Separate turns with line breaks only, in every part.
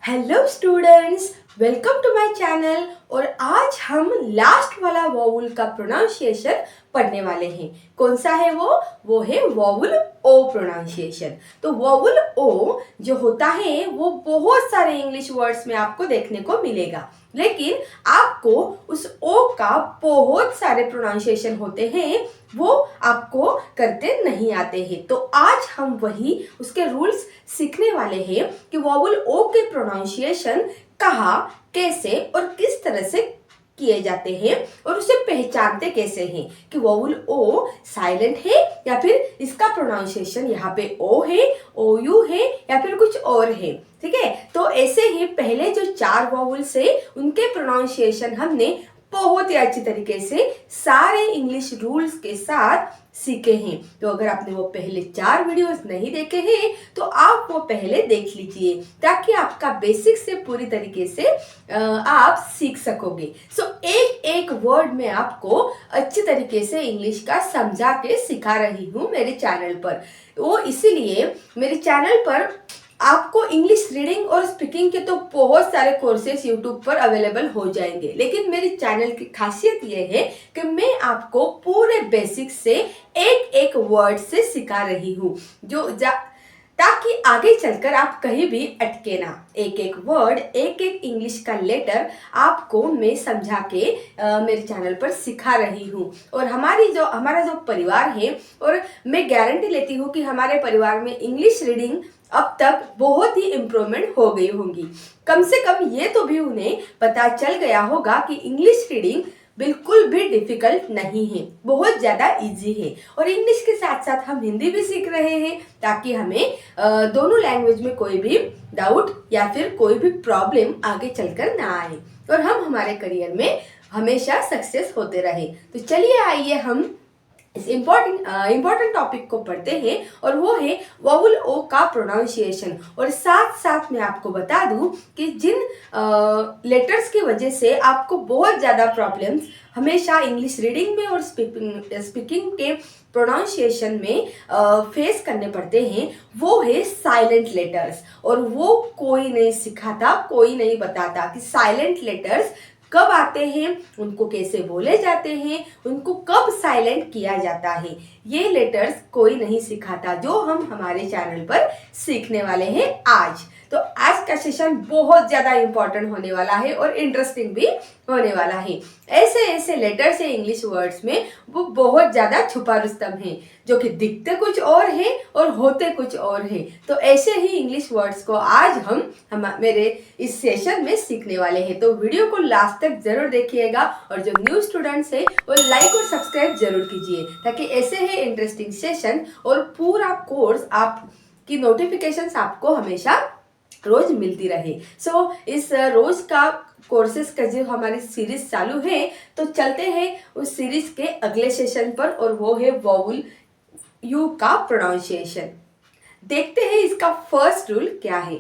Hello students, welcome to my channel. और आज हम लास्ट वाला वोवल का प्रोनाउंसिएशन पढ़ने वाले हैं। कौन सा है वो है वोवल ओ प्रोनाउंसिएशन। तो वोवल ओ जो होता है वो बहुत सारे इंग्लिश वर्ड्स में आपको देखने को मिलेगा, लेकिन आपको उस ओ का बहुत सारे प्रोनाउंसिएशन होते हैं, वो आपको करते नहीं आते हैं। तो आज हम वही उसके रूल्स सीखने वाले हैं कि वोवल ओ के प्रोनाउंसिएशन कहाँ, कैसे और किस तरह से किए जाते हैं और उसे पहचानते कैसे हैं कि वोवल ओ साइलेंट है या फिर इसका प्रोनाउंसिएशन यहाँ पे ओ है, ओ यू है या फिर कुछ और है। ठीक है, तो ऐसे ही पहले जो 4 वोवल्स है उनके प्रोनाउंसिएशन हमने बहुत ही अच्छी तरीके से सारे इंग्लिश रूल्स के साथ सीखे हैं। तो अगर आपने वो पहले 4 वीडियोस नहीं देखे हैं तो आप वो पहले देख लीजिए, ताकि आपका बेसिक से पूरी तरीके से आप सीख सकोगे। एक एक वर्ड में आपको अच्छी तरीके से इंग्लिश का समझा के सिखा रही हूँ मेरे चैनल पर। वो इसीलिए मेरे चैनल पर आपको इंग्लिश रीडिंग और स्पीकिंग के तो बहुत सारे कोर्सेज यूट्यूब पर अवेलेबल हो जाएंगे, लेकिन मेरे चैनल की खासियत ये है कि मैं आपको पूरे बेसिक से एक एक वर्ड से सिखा रही हूँ, ताकि आगे चलकर आप कहीं भी अटके ना। एक एक वर्ड, एक एक इंग्लिश का लेटर आपको मैं समझा के मेरे चैनल पर सिखा रही हूँ। और हमारा जो परिवार है, और मैं गारंटी लेती हूँ कि हमारे परिवार में इंग्लिश रीडिंग अब तक बहुत ही इम्प्रूवमेंट हो गई होंगी। कम से कम ये तो भी उन्हें पता चल गया होगा कि इंग्लिश रीडिंग बिल्कुल भी डिफिकल्ट नहीं है, बहुत ज़्यादा इजी है। और इंग्लिश के साथ साथ हम हिंदी भी सीख रहे हैं, ताकि हमें दोनों लैंग्वेज में कोई भी डाउट या फिर कोई भी प्रॉब्लम आगे चलकर ना आए और हम हमारे करियर में हमेशा सक्सेस होते रहे। तो चलिए आइए हम इस इम्पोर्टेंट टॉपिक को पढ़ते हैं, और वो है वोवल ओ का प्रोनाउंसिएशन। और साथ साथ मैं आपको बता दूं कि जिन लेटर्स की वजह से आपको बहुत ज़्यादा प्रॉब्लम्स हमेशा इंग्लिश रीडिंग में और स्पीकिंग के प्रोनाउंसिएशन में फेस करने पड़ते हैं, वो है साइलेंट लेटर्स। और वो कोई नहीं सिखाता, कोई नहीं बताता कि साइलेंट लेटर्स कब आते हैं, उनको कैसे बोले जाते हैं, उनको कब साइलेंट किया जाता है। ये लेटर्स कोई नहीं सिखाता, जो हम हमारे चैनल पर सीखने वाले हैं आज। तो आज का सेशन बहुत ज़्यादा इंपॉर्टेंट होने वाला है और इंटरेस्टिंग भी होने वाला है। ऐसे ऐसे लेटर्स है इंग्लिश वर्ड्स में, वो बहुत ज़्यादा छुपा रुस्तम है, जो कि दिखते कुछ और है और होते कुछ और है। तो ऐसे ही इंग्लिश वर्ड्स को आज हम मेरे इस सेशन में सीखने वाले हैं। तो वीडियो को लास्ट तक जरूर देखिएगा, और जो न्यू स्टूडेंट्स है वो लाइक और सब्सक्राइब जरूर कीजिए, ताकि ऐसे ही इंटरेस्टिंग सेशन और पूरा कोर्स आपकी नोटिफिकेशंस आपको हमेशा रोज मिलती रहे। इस रोज का कोर्सेज का जो हमारी सीरीज चालू है, तो चलते हैं उस सीरीज के अगले सेशन पर, और वो है वोवल यू का प्रोनाउंसिएशन। देखते हैं इसका फर्स्ट रूल क्या है।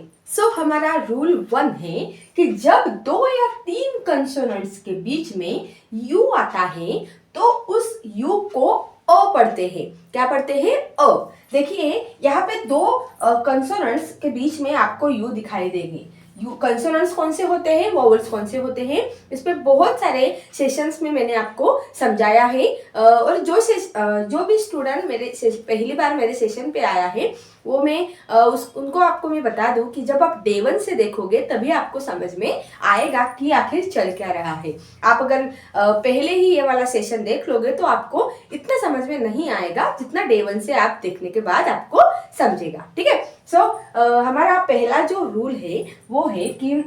हमारा रूल 1 है कि जब 2 या 3 कंसोनेंट्स के बीच में यू आता है, तो उस यू को अ पढ़ते हैं। क्या पढ़ते हैं? अ। देखिए यहाँ पे 2 कंसोनेंट्स के बीच में आपको यू दिखाई देंगे। यू कंसोनेंट्स कौन से होते हैं, वोवल्स कौन से होते हैं, इस पे बहुत सारे सेशंस में मैंने आपको समझाया है। और जो भी स्टूडेंट पहली बार मेरे सेशन पे आया है, वो उनको आपको मैं बता दूं कि जब आप डे 1 से देखोगे तभी आपको समझ में आएगा कि आखिर चल क्या रहा है। आप अगर पहले ही ये वाला सेशन देख लोगे तो आपको इतना समझ में नहीं आएगा, जितना डे 1 से आप देखने के बाद आपको समझेगा। ठीक है, हमारा पहला जो रूल है वो है कि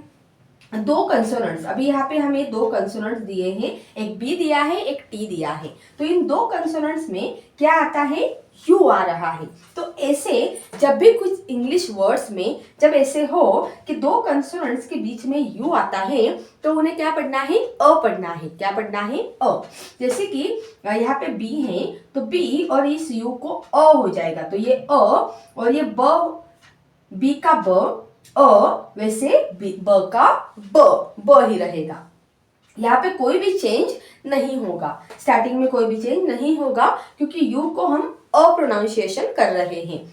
2 कंसोनेंट्स, अभी यहाँ पे हमें 2 कंसोनेंट्स दिए हैं, एक बी दिया है, एक टी दिया है। तो इन 2 कंसोनेंट्स में क्या आता है? यू आ रहा है। तो ऐसे जब भी कुछ इंग्लिश वर्ड्स में जब ऐसे हो कि 2 कंसोनेंट्स के बीच में यू आता है, तो उन्हें क्या पढ़ना है? अ पढ़ना है। क्या पढ़ना है? अ। जैसे कि यहाँ पे बी है, तो बी और इस यू को अ हो जाएगा, तो ये अ, और ये ब, बी का ब अ, वैसे ब का ब ही रहेगा। यहाँ पे कोई भी चेंज नहीं होगा, स्टार्टिंग में कोई भी चेंज नहीं होगा, क्योंकि यू को हम अ प्रोनाउंसिएशन कर रहे हैं।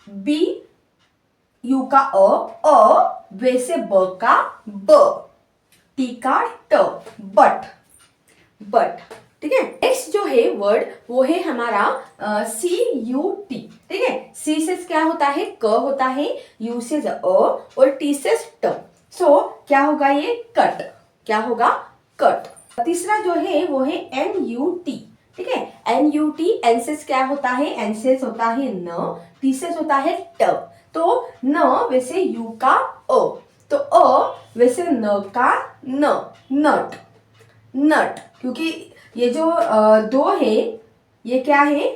बी यू का वैसे ब का ब, टी का ट, बट, बट, ठीक है। नेक्स्ट जो है वर्ड वो है हमारा CUT, ठीक है। सी से क्या होता है, क होता है, यू से और टी से ट। सो क्या होगा ये, कट, क्या होगा, कट। तीसरा जो है वो है NUT, ठीक है। NUT, एन से क्या होता है, एन से होता है न, टी से होता है ट। तो न वैसे यू का तो वैसे न का न, नट, नट। क्योंकि ये जो दो है, ये क्या है,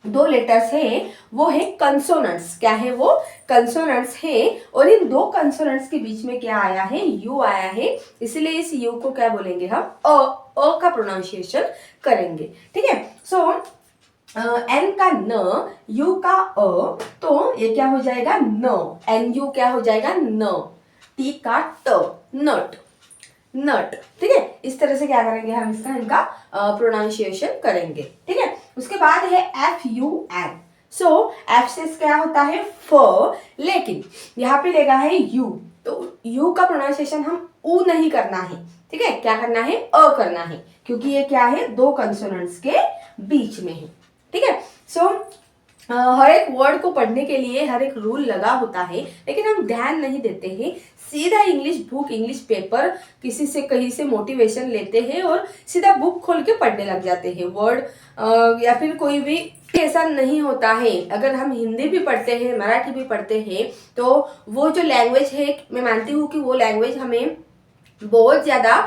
दो लेटर्स है, वो है कंसोनेंट्स। क्या है वो, कंसोनेंट्स है। और इन दो कंसोनेंट्स के बीच में क्या आया है, यू आया है, इसलिए इस यू को क्या बोलेंगे हम, अ का प्रोनाउंसिएशन करेंगे, ठीक है। सो एन का न, यू का तो ये क्या हो जाएगा, न, एन यू क्या हो जाएगा, न, टी का ट, नट, नट, ठीक है। इस तरह से क्या करेंगे हम, इनका प्रोनाउंसिएशन करेंगे, ठीक है। उसके बाद है FUN। सो एफ से क्या होता है फ, लेकिन यहाँ पे लेगा है यू, तो यू का प्रोनाउंसिएशन हम ऊ नहीं करना है, ठीक है। क्या करना है, करना है, क्योंकि ये क्या है, दो कंसोनेंट्स के बीच में है, ठीक है। सो हर एक वर्ड को पढ़ने के लिए हर एक रूल लगा होता है, लेकिन हम ध्यान नहीं देते हैं। सीधा इंग्लिश बुक, इंग्लिश पेपर, किसी से कहीं से मोटिवेशन लेते हैं और सीधा बुक खोल के पढ़ने लग जाते हैं वर्ड, या फिर कोई भी। ऐसा नहीं होता है। अगर हम हिंदी भी पढ़ते हैं, मराठी भी पढ़ते हैं, तो वो जो लैंग्वेज है, मैं मानती हूँ कि वो लैंग्वेज हमें बहुत ज़्यादा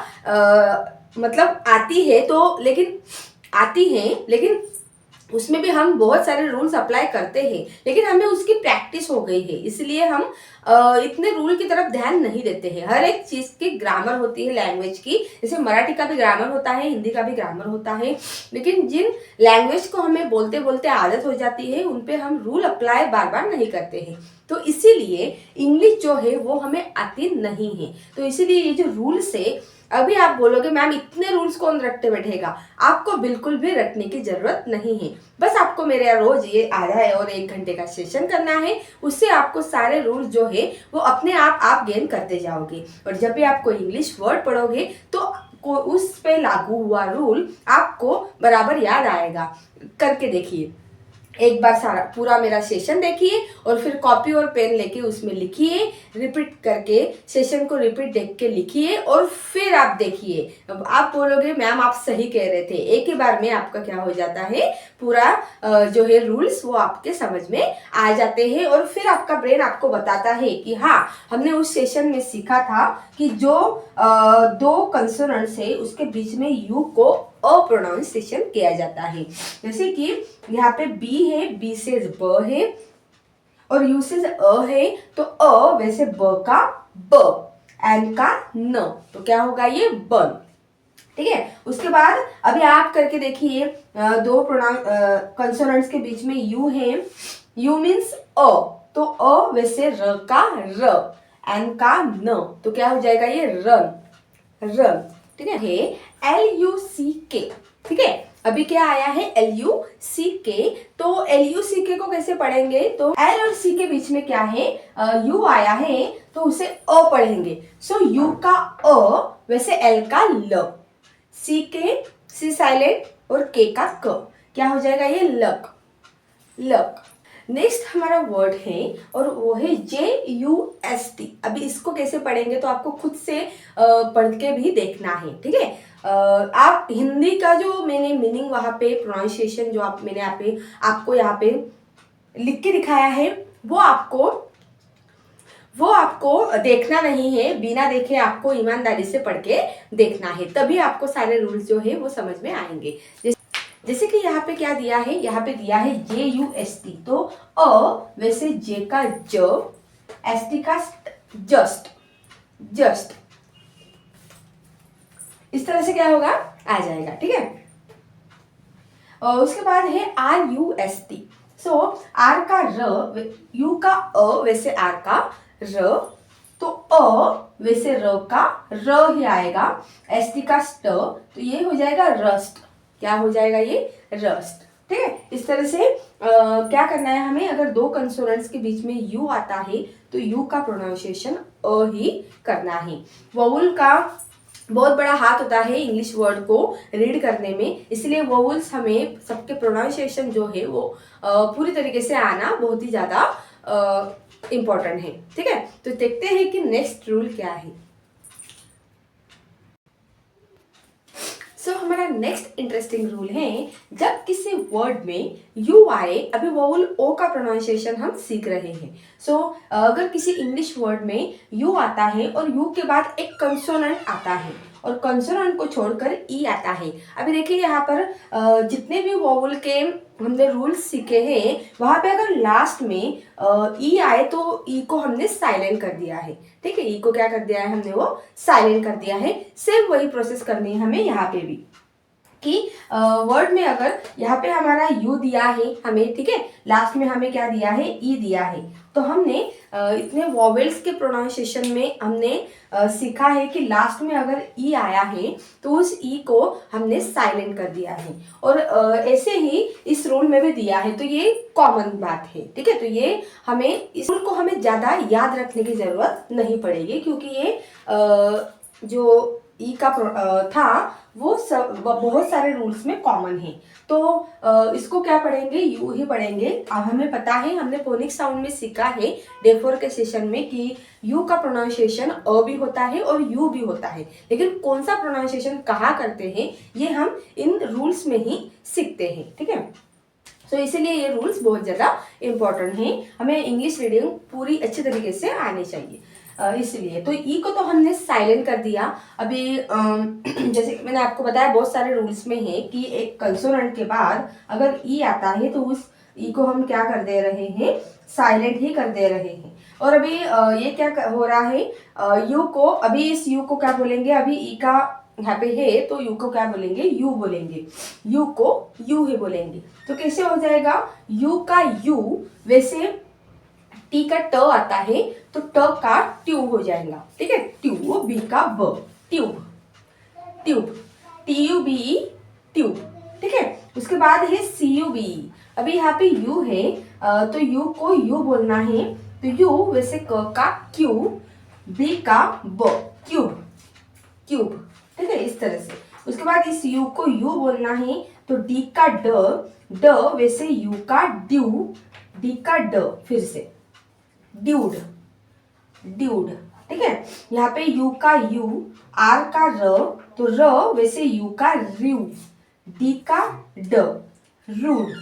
मतलब आती है, तो लेकिन आती है, लेकिन उसमें भी हम बहुत सारे रूल्स अप्लाई करते हैं, लेकिन हमें उसकी प्रैक्टिस हो गई है, इसलिए हम इतने रूल की तरफ ध्यान नहीं देते हैं। हर एक चीज़ की ग्रामर होती है लैंग्वेज की, जैसे मराठी का भी ग्रामर होता है, हिंदी का भी ग्रामर होता है, लेकिन जिन लैंग्वेज को हमें बोलते बोलते आदत हो जाती है, उन पे हम रूल अप्लाई बार बार नहीं करते हैं। तो इसीलिए इंग्लिश जो है वो हमें आती नहीं है। तो इसीलिए ये जो रूल्स है, अभी आप बोलोगे मैम इतने रूल्स कौन रटते बैठेगा, आपको बिल्कुल भी रटने की जरूरत नहीं है। बस आपको मेरे यहाँ रोज ये आधा और 1 घंटे का सेशन करना है, उससे आपको सारे रूल्स जो है वो अपने आप गेन करते जाओगे। और जब भी आप कोई इंग्लिश वर्ड पढ़ोगे तो उस पे लागू हुआ रूल आपको बराबर याद आएगा। करके देखिए, एक बार सारा पूरा मेरा सेशन देखिए और फिर कॉपी और पेन लेके उसमें लिखिए, रिपीट करके सेशन को रिपीट देख के लिखिए और फिर आप देखिए। अब आप बोलोगे मैम आप सही कह रहे थे, एक ही बार में आपका क्या हो जाता है, पूरा जो है रूल्स वो आपके समझ में आ जाते हैं। और फिर आपका ब्रेन आपको बताता है कि हाँ, हमने उस सेशन में सीखा था कि जो दो कंसोनेंट्स है उसके बीच में यू को अप्रोनाउंसिएशन किया जाता है। जैसे कि यहाँ पे बी है, बी से ब है और यू से है, तो वैसे ब का ब, एन का न, तो क्या होगा ये, बन, ठीक है। उसके बाद अभी आप करके देखिए, दो कंसोनेंट्स के बीच में यू है, यू मीन्स तो वैसे र का र, एन का न, तो क्या हो जाएगा ये, रन, रन, ठीक है। LUCK, ठीक है। अभी क्या आया है, LUCK, तो LUCK को कैसे पढ़ेंगे, तो L और C के बीच में क्या है, U आया है, तो उसे पढ़ेंगे। सो U का वैसे L का ल, C साइलेंट और K का क, क्या हो जाएगा ये, लक, लक। नेक्स्ट हमारा वर्ड है और वो है JUST। अभी इसको कैसे पढ़ेंगे तो आपको खुद से पढ़ के भी देखना है, ठीक है। आप हिंदी का जो मैंने मीनिंग वहाँ पे प्रोनाउंसिएशन जो मैंने आपको यहाँ पे लिख के दिखाया है, वो आपको देखना नहीं है, बिना देखे आपको ईमानदारी से पढ़ के देखना है, तभी आपको सारे रूल्स जो है वो समझ में आएंगे। जैसे कि यहाँ पे क्या दिया है, यहाँ पे दिया है JUST, तो वैसे J का ज, ST का जस्ट, जस्ट, इस तरह से क्या होगा, आ जाएगा, ठीक है। और उसके बाद है RUST। सो R का र, U का वैसे R का र, तो वैसे र का र ही आएगा, ST का स्ट, तो ये हो जाएगा रस्ट, क्या हो जाएगा ये, रस्ट, ठीक है। इस तरह से क्या करना है हमें, अगर दो कंसोनेंट्स के बीच में यू आता है तो यू का प्रोनाउंसिएशन अ ही करना है। वोवल का बहुत बड़ा हाथ होता है इंग्लिश वर्ड को रीड करने में, इसलिए वोवल्स हमें सबके प्रोनाउंसिएशन जो है वो पूरी तरीके से आना बहुत ही ज़्यादा इम्पोर्टेंट है। ठीक है, तो देखते हैं कि नेक्स्ट रूल क्या है। हमारा नेक्स्ट इंटरेस्टिंग रूल है, जब किसी वर्ड में यू आए, अभी वोवल ओ का प्रोनाउंसिएशन हम सीख रहे हैं। अगर किसी इंग्लिश वर्ड में यू आता है और यू के बाद एक कंसोनेंट आता है और कंसोनेंट को छोड़कर ई आता है। अभी देखिए यहाँ पर जितने भी वोवल के हमने रूल्स सीखे हैं, वहां पे अगर लास्ट में ई आए तो ई को हमने साइलेंट कर दिया है। ठीक है, ई को क्या कर दिया है हमने, वो साइलेंट कर दिया है। सेम वही प्रोसेस करनी है हमें यहाँ पे भी, कि वर्ड में अगर यहाँ पे हमारा यू दिया है हमें, ठीक है, लास्ट में हमें क्या दिया है, ई दिया है, तो हमने इतने वॉवेल्स के प्रोनाउंसिएशन में हमने सीखा है कि लास्ट में अगर ई आया है तो उस ई को हमने साइलेंट कर दिया है। और ऐसे ही इस रूल में भी दिया है, तो ये कॉमन बात है। ठीक है, तो ये हमें इस रूल को हमें ज़्यादा याद रखने की ज़रूरत नहीं पड़ेगी, क्योंकि ये जो ई का था वो सब बहुत सारे रूल्स में कॉमन है। तो इसको क्या पढ़ेंगे, यू ही पढ़ेंगे। अब हमें पता है, हमने फोनिक साउंड में सीखा है डे 4 के सेशन में कि यू का प्रोनाउंसिएशन अ भी होता है और यू भी होता है, लेकिन कौन सा प्रोनाउंसिएशन कहाँ करते हैं ये हम इन रूल्स में ही सीखते हैं। ठीक है, तो इसीलिए ये रूल्स बहुत ज़्यादा इम्पोर्टेंट हैं, हमें इंग्लिश रीडिंग पूरी अच्छी तरीके से आनी चाहिए। इसलिए तो ई को तो हमने साइलेंट कर दिया। अभी जैसे कि मैंने आपको बताया बहुत सारे रूल्स में है कि एक कंसोनेंट के बाद अगर ई आता है तो उस ई को हम क्या कर दे रहे हैं, साइलेंट ही कर दे रहे हैं। और अभी ये क्या हो रहा है, यू को, अभी इस यू को क्या बोलेंगे, अभी ई का यहाँ पे है तो यू को क्या बोलेंगे, यू बोलेंगे, यू को यू ही बोलेंगे। तो कैसे हो जाएगा, यू का यू, वैसे टी का ट आता है तो ट का ट्यूब हो जाएगा। ठीक है, ट्यूब, बी का ब, tube, tube, T U B E, tube. ठीक है, उसके बाद है सी यू बी ई। अभी यहाँ पे यू है तो यू को यू बोलना है, तो यू वैसे क का क्यू, बी का ब, क्यूब, क्यूब। ठीक है, इस तरह से। उसके बाद इस यू को यू बोलना है तो डी का ड, ड वैसे यू का ड्यू, डी का ड, फिर से ड्यूड, ड्यूड। ठीक है, यहाँ पे यू का यू, आर का र, तो र वैसे यू का र्यू, डी का ड, रूड,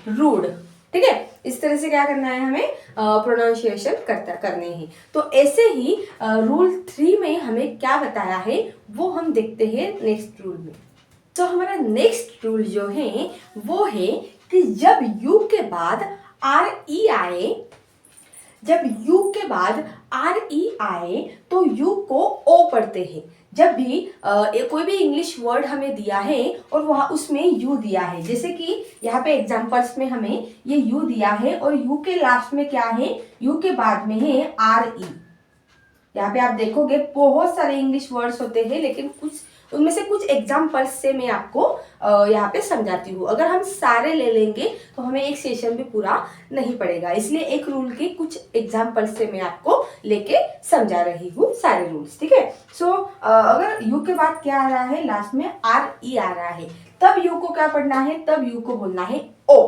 रूड। ठीक है, इस तरह से क्या करना है हमें, प्रोनाउंसिएशन करने हैं। तो ऐसे ही रूल 3 में हमें क्या बताया है वो हम देखते हैं नेक्स्ट रूल में। तो हमारा नेक्स्ट रूल जो है वो है कि जब यू के बाद आर ई आए, जब यू के बाद आर ई आए तो यू को ओ पढ़ते हैं। जब भी कोई भी इंग्लिश वर्ड हमें दिया है और वहाँ उसमें यू दिया है, जैसे कि यहाँ पे एग्जांपल्स में हमें ये यू दिया है और यू के लास्ट में क्या है, यू के बाद में है आर ई। यहाँ पे आप देखोगे बहुत सारे इंग्लिश वर्ड्स होते हैं, लेकिन कुछ उनमें से कुछ एग्जाम्पल्स से मैं आपको यहाँ पे समझाती हूँ। अगर हम सारे ले लेंगे तो हमें एक सेशन भी पूरा नहीं पड़ेगा, इसलिए एक रूल के कुछ एग्जाम्पल्स से मैं आपको लेके समझा रही हूँ सारे रूल्स। ठीक है, अगर यू के बाद क्या आ रहा है, लास्ट में आर ई आ रहा है, तब यू को क्या पढ़ना है, तब यू को बोलना है ओ।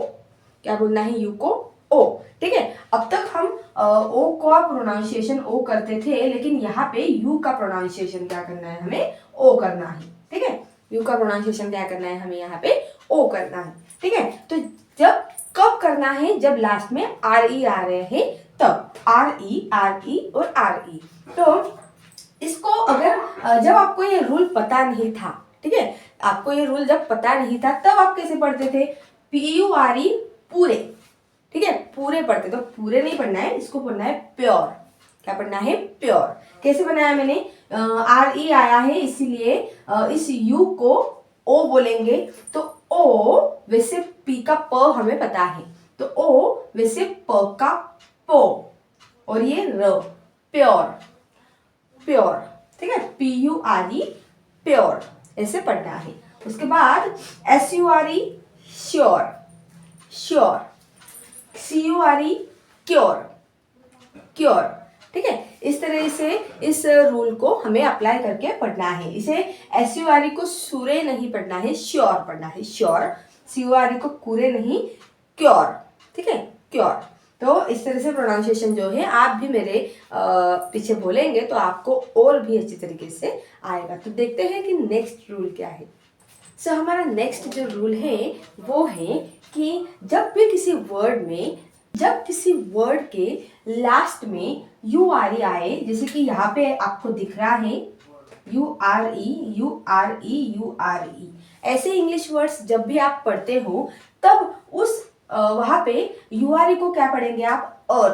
क्या बोलना है, यू को ओ। ठीक है, अब तक हम ओ का प्रोनाउंसिएशन ओ करते थे, लेकिन यहाँ पे यू का प्रोनाउंसिएशन क्या करना है, हमें ओ करना है। ठीक है, यू का प्रोनाउंसिएशन क्या करना है, हमें यहाँ पे ओ करना है। ठीक है, तो जब कब करना है, जब लास्ट में आर ई आ रहे हैं तब, आर ई और आर ई। तो इसको अगर जब आपको ये रूल पता नहीं था, ठीक है, आपको ये रूल जब पता नहीं था तब आप कैसे पढ़ते थे, पी यू आर ई, पूरे। ठीक है, पूरे पढ़ते, तो पूरे नहीं पढ़ना है, इसको पढ़ना है प्योर। क्या पढ़ना है, प्योर। कैसे बनाया मैंने, आर ई आया है इसीलिए इस यू को ओ बोलेंगे, तो ओ वैसे पी का प हमें पता है, तो ओ वैसे प का पो, और ये र, प्योर, प्योर। ठीक है, P U R E, pure, ऐसे पढ़ना है। उसके बाद S U R E, sure, sure, CURE, cure, cure. ठीक है, इस तरह से इस रूल को हमें अप्लाई करके पढ़ना है। इसे SURE को सूरे नहीं पढ़ना है, श्योर पढ़ना है, श्योर। CURE को कूरे नहीं, क्योर। ठीक है, क्योर। तो इस तरह से प्रोनाउंसिएशन जो है आप भी मेरे पीछे बोलेंगे तो आपको और भी अच्छी तरीके से आएगा। तो देखते हैं कि नेक्स्ट रूल क्या है। सो हमारा नेक्स्ट जो रूल है वो है कि जब किसी वर्ड के लास्ट में URE आए, जैसे कि यहाँ पे आपको दिख रहा है URE, URE, URE, ऐसे इंग्लिश वर्ड्स जब भी आप पढ़ते हो तब उस वहाँ पे URE को क्या पढ़ेंगे आप? और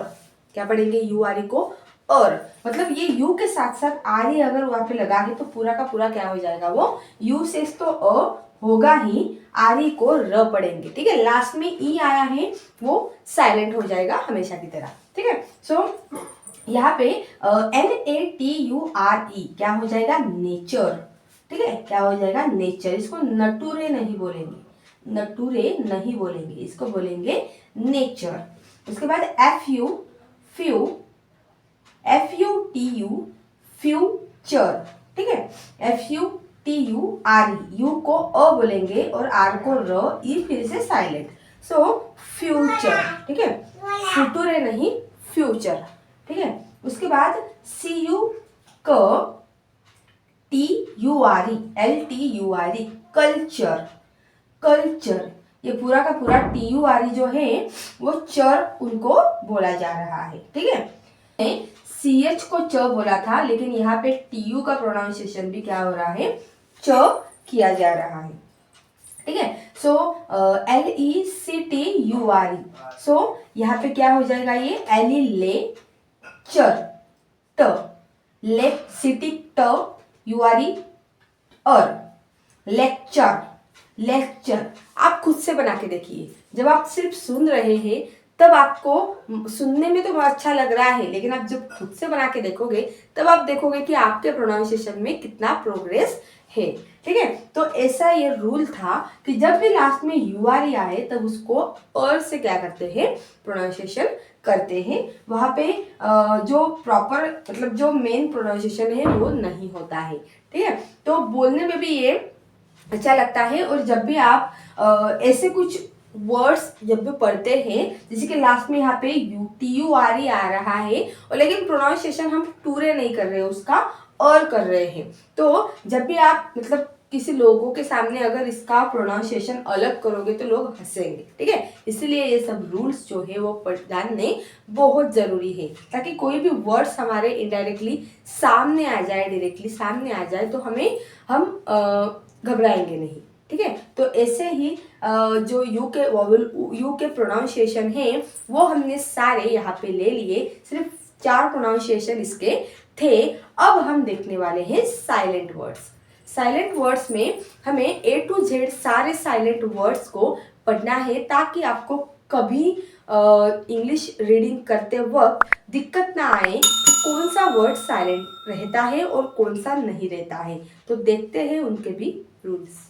क्या पढ़ेंगे? URE को और, मतलब ये यू के साथ साथ आर ही अगर वहां पे लगा है तो पूरा का पूरा क्या हो जाएगा? वो यू से तो अ होगा ही, आर ही को र पढ़ेंगे। ठीक है, लास्ट में ई आया है वो साइलेंट हो जाएगा हमेशा की तरह। ठीक है, सो यहाँ पे NATURE क्या हो जाएगा? नेचर। ठीक है, क्या हो जाएगा? नेचर। इसको नटूरे नहीं बोलेंगे, नटूरे नहीं बोलेंगे, इसको बोलेंगे नेचर। उसके बाद FU, फ्यू, FUTU, फ्यूचर। ठीक है, FUTURE, यू को अ बोलेंगे और आर को र, ई फिर से साइलेंट, सो फ्यूचर। ठीक है, फ्यूटुरे नहीं, फ्यूचर। ठीक है, उसके बाद CU क TURE, LTURE, कल्चर, कल्चर। ये पूरा का पूरा TURE जो है वो चर उनको बोला जा रहा है। ठीक है, CH को च बोला था, लेकिन यहाँ पे TU का प्रोनाउंसिएशन भी क्या हो रहा है? च किया जा रहा है। ठीक है, सो LECTURE, सो यहाँ पे क्या हो जाएगा? ये एली ले चर, ट, ले सिटी ट, URE और, लेक्चर, लेक्चर। आप खुद से बना के देखिए, जब आप सिर्फ सुन रहे हैं तब आपको सुनने में तो बहुत अच्छा लग रहा है, लेकिन आप जब खुद से बना के देखोगे तब आप देखोगे कि आपके प्रोनाउंसिएशन में कितना प्रोग्रेस है। ठीक है, तो ऐसा ये रूल था कि जब भी लास्ट में URE आए तब उसको और से क्या करते हैं? प्रोनाउंसिएशन करते हैं। वहाँ पे जो प्रॉपर मतलब जो मेन प्रोनाउंसिएशन है वो नहीं होता है। ठीक है, तो बोलने में भी ये अच्छा लगता है। और जब भी आप ऐसे कुछ वर्ड्स जब भी पढ़ते हैं, जैसे कि लास्ट में यहाँ पे TURE आ रहा है और लेकिन प्रोनाउंसिएशन हम टूरे नहीं कर रहे हैं, उसका और कर रहे हैं, तो जब भी आप मतलब किसी लोगों के सामने अगर इसका प्रोनाउंसिएशन अलग करोगे तो लोग हंसेंगे। ठीक है, इसलिए ये सब रूल्स जो है वो जानने बहुत ज़रूरी है, ताकि कोई भी वर्ड्स हमारे इनडायरेक्टली सामने आ जाए, डायरेक्टली सामने आ जाए तो हम घबराएंगे नहीं। ठीक है, तो ऐसे ही जो यू के प्रोनाउंसिएशन है वो हमने सारे यहाँ पे ले लिए। सिर्फ 4 प्रोनाउंसिएशन इसके थे। अब हम देखने वाले हैं साइलेंट वर्ड्स। साइलेंट वर्ड्स में हमें A to Z सारे साइलेंट वर्ड्स को पढ़ना है, ताकि आपको कभी इंग्लिश रीडिंग करते वक्त दिक्कत ना आए कि कौन सा वर्ड साइलेंट रहता है और कौन सा नहीं रहता है। तो देखते हैं उनके भी रूल्स।